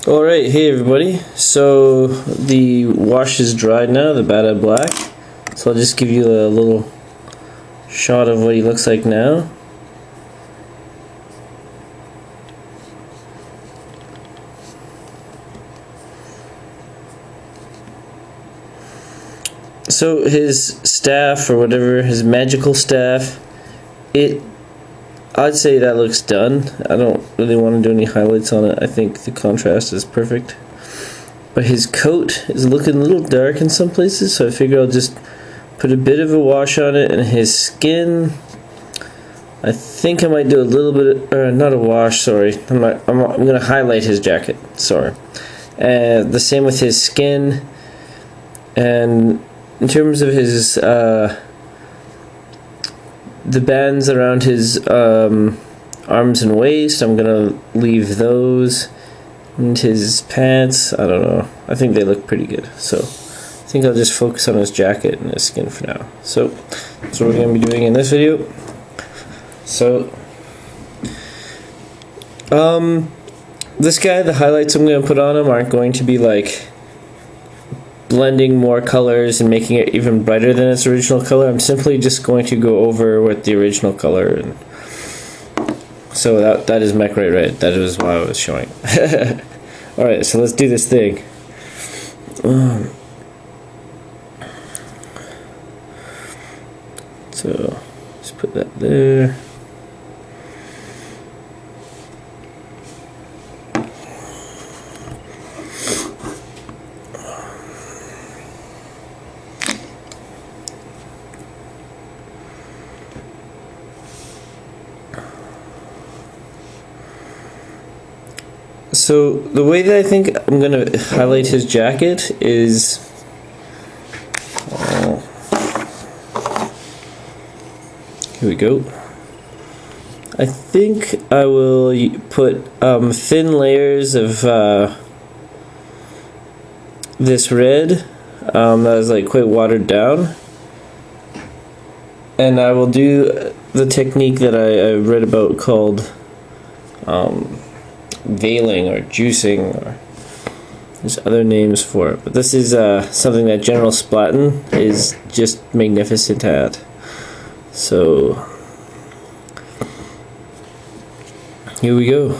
Alright, hey everybody. So the wash is dried now, the Bada Black. So I'll just give you a little shot of what he looks like now. So his staff, or whatever, his magical staff, I'd say that looks done. I don't really want to do any highlights on it. I think the contrast is perfect. But his coat is looking a little dark in some places, so I figure I'll just put a bit of a wash on it. And his skin, I think I might do a little bit of, not a wash, sorry. I'm going to highlight his jacket, sorry. The same with his skin. And in terms of his the bands around his arms and waist, I'm gonna leave those. And his pants, I don't know, I think they look pretty good, so I think I'll just focus on his jacket and his skin for now. So that's what we're gonna be doing in this video. So this guy, the highlights I'm gonna put on him aren't going to be like blending more colors and making it even brighter than its original color. I'm simply just going to go over with the original color, and so that is Mechrite Red. That is why I was showing. Alright, so let's do this thing. So just put that there. So the way that I think I'm going to highlight his jacket is here we go. I think I will put thin layers of this red that is like quite watered down, and I will do the technique that I read about called veiling or juicing, or there's other names for it, but this is something that General Splatten is just magnificent at. So here we go.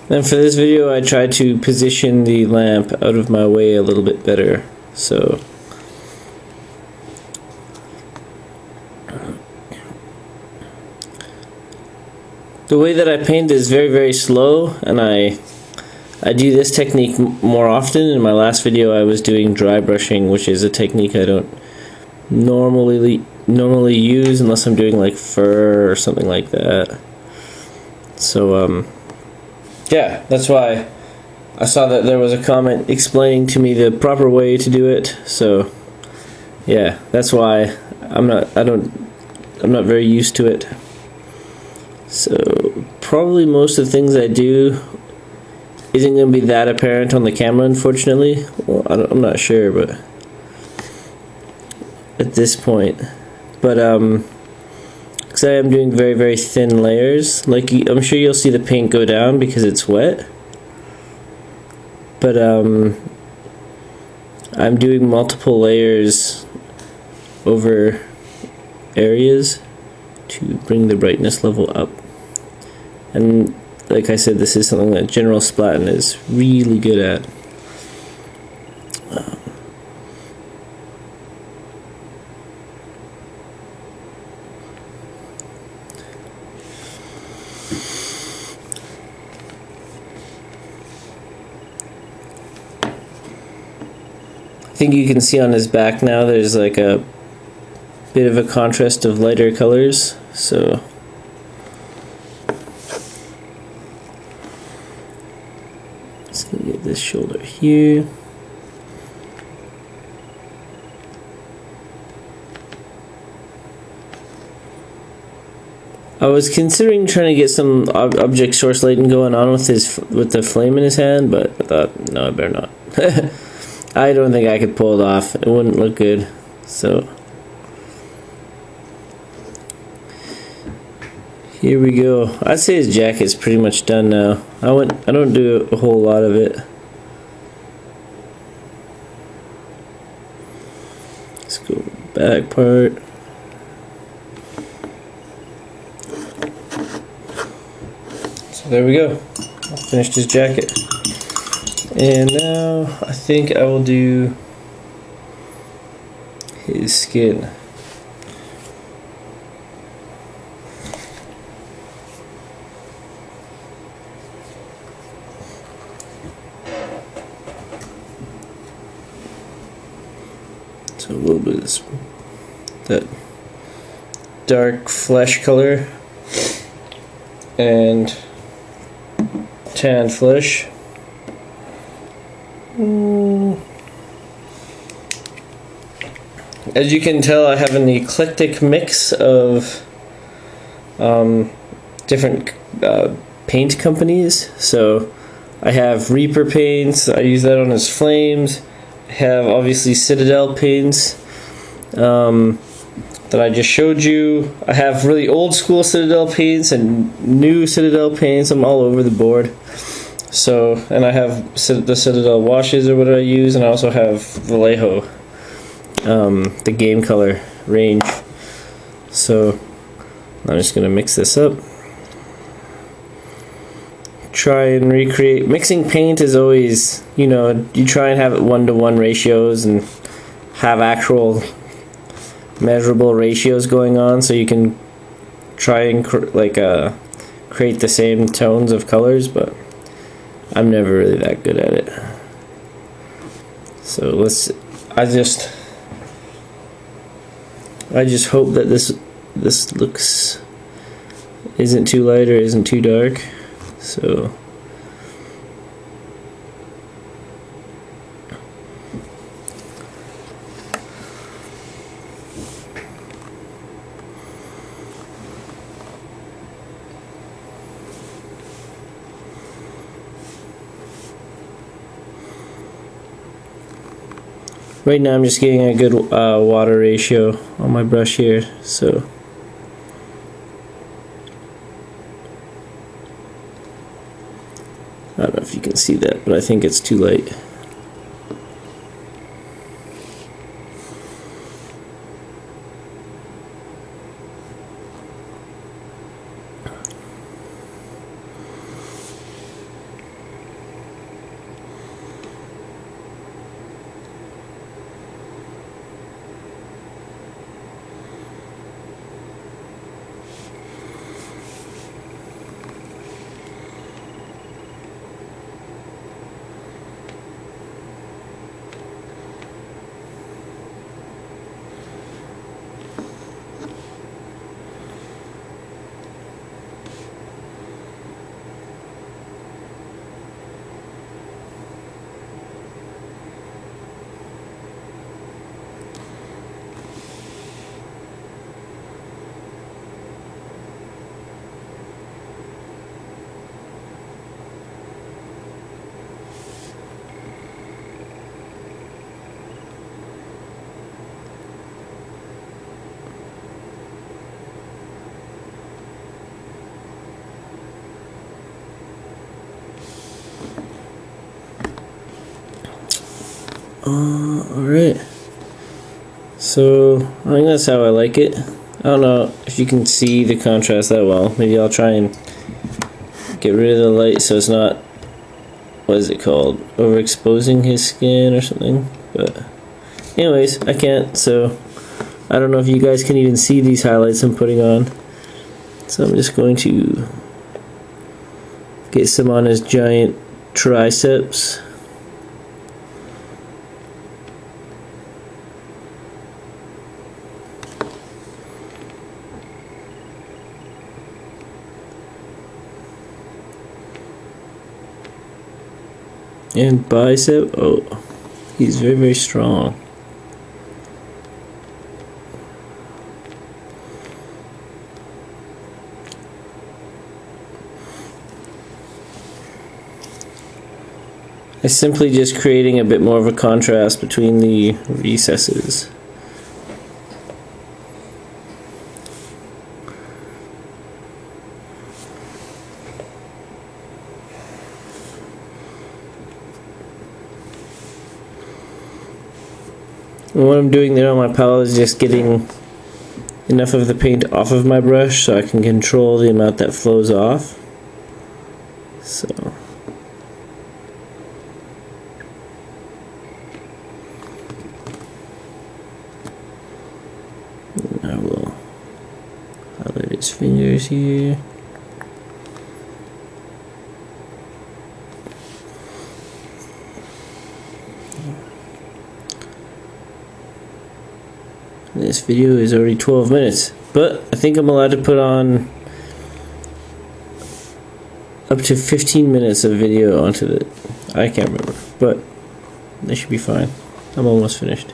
Then for this video I tried to position the lamp out of my way a little bit better, so the way that I paint is very, very slow, and I do this technique more often. In my last video I was doing dry brushing, which is a technique I don't normally use unless I'm doing like fur or something like that. So yeah, that's why I saw that there was a comment explaining to me the proper way to do it. So yeah, that's why I don't I'm not very used to it. So probably most of the things I do isn't going to be that apparent on the camera, unfortunately. Well, I'm not sure, but at this point. But because I am doing very, very thin layers, like I'm sure you'll see the paint go down because it's wet. But I'm doing multiple layers over areas to bring the brightness level up. And like I said, this is something that General Splatin is really good at. I think you can see on his back now there's like a bit of a contrast of lighter colors, so just gonna get this shoulder here. I was considering trying to get some object source lighting going on with the flame in his hand, but I thought, no, I better not. I don't think I could pull it off. It wouldn't look good. So here we go. I'd say his jacket's pretty much done now. I don't do a whole lot of it. Let's go back part. So there we go. I finished his jacket. And now I think I will do his skin. So a little bit of this, that dark flesh color and tan flesh. As you can tell, I have an eclectic mix of different paint companies. So I have Reaper paints, I use that on his flames. I have obviously Citadel paints that I just showed you. I have really old school Citadel paints and new Citadel paints. I'm all over the board. So, and I have the Citadel washes or what I use, and I also have Malifaux, the game color range. So I'm just gonna mix this up. Try and recreate. Mixing paint is always, you know, you try and have it 1-to-1 ratios and have actual measurable ratios going on, so you can try and create the same tones of colors, but I'm never really that good at it. So I just hope that this looks isn't too light or isn't too dark. So right now I'm just getting a good water ratio on my brush here, so I don't know if you can see that, but I think it's too light. Alright. So, I think that's how I like it. I don't know if you can see the contrast that well. Maybe I'll try and get rid of the light so it's not, what is it called, overexposing his skin or something. But anyways, I can't, so I don't know if you guys can even see these highlights I'm putting on. So I'm just going to get some on his giant triceps. And bicep, oh, he's very, very strong. I'm simply just creating a bit more of a contrast between the recesses. And what I'm doing there on my palette is just getting enough of the paint off of my brush so I can control the amount that flows off. So I will highlight his fingers here. This video is already 12 minutes, but I think I'm allowed to put on up to 15 minutes of video onto it. I can't remember, but that should be fine. I'm almost finished.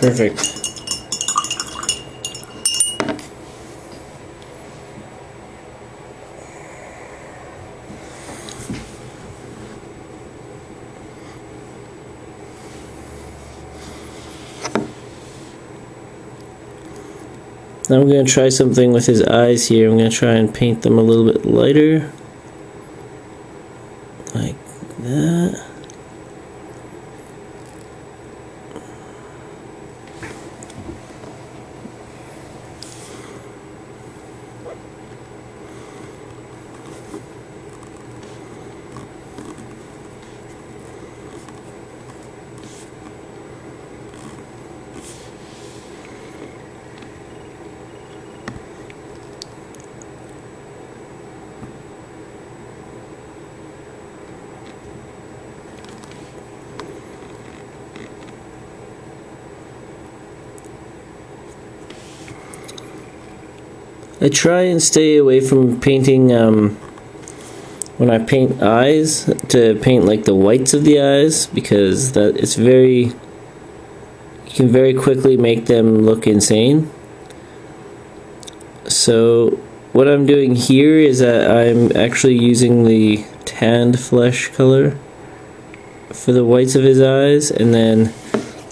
Perfect. Now I'm going to try something with his eyes here. I'm going to try and paint them a little bit lighter. Like that. I try and stay away from painting, when I paint eyes, to paint like the whites of the eyes, because that it's very, you can very quickly make them look insane. So what I'm doing here is that I'm actually using the tanned flesh color for the whites of his eyes, and then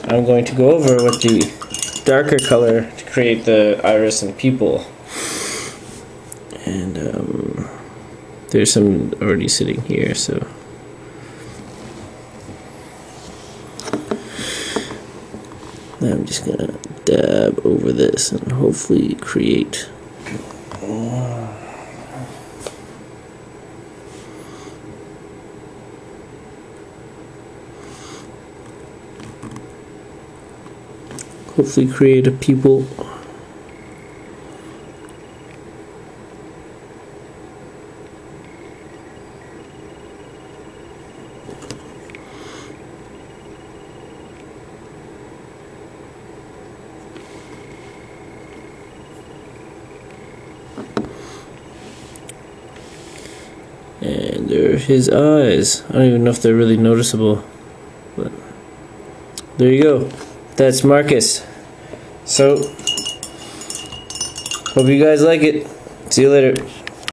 I'm going to go over with the darker color to create the iris and pupil. And there's some already sitting here, so I'm just gonna dab over this and hopefully create a pupil. And there are his eyes. I don't even know if they're really noticeable, but there you go. That's Marcus. So, hope you guys like it. See you later.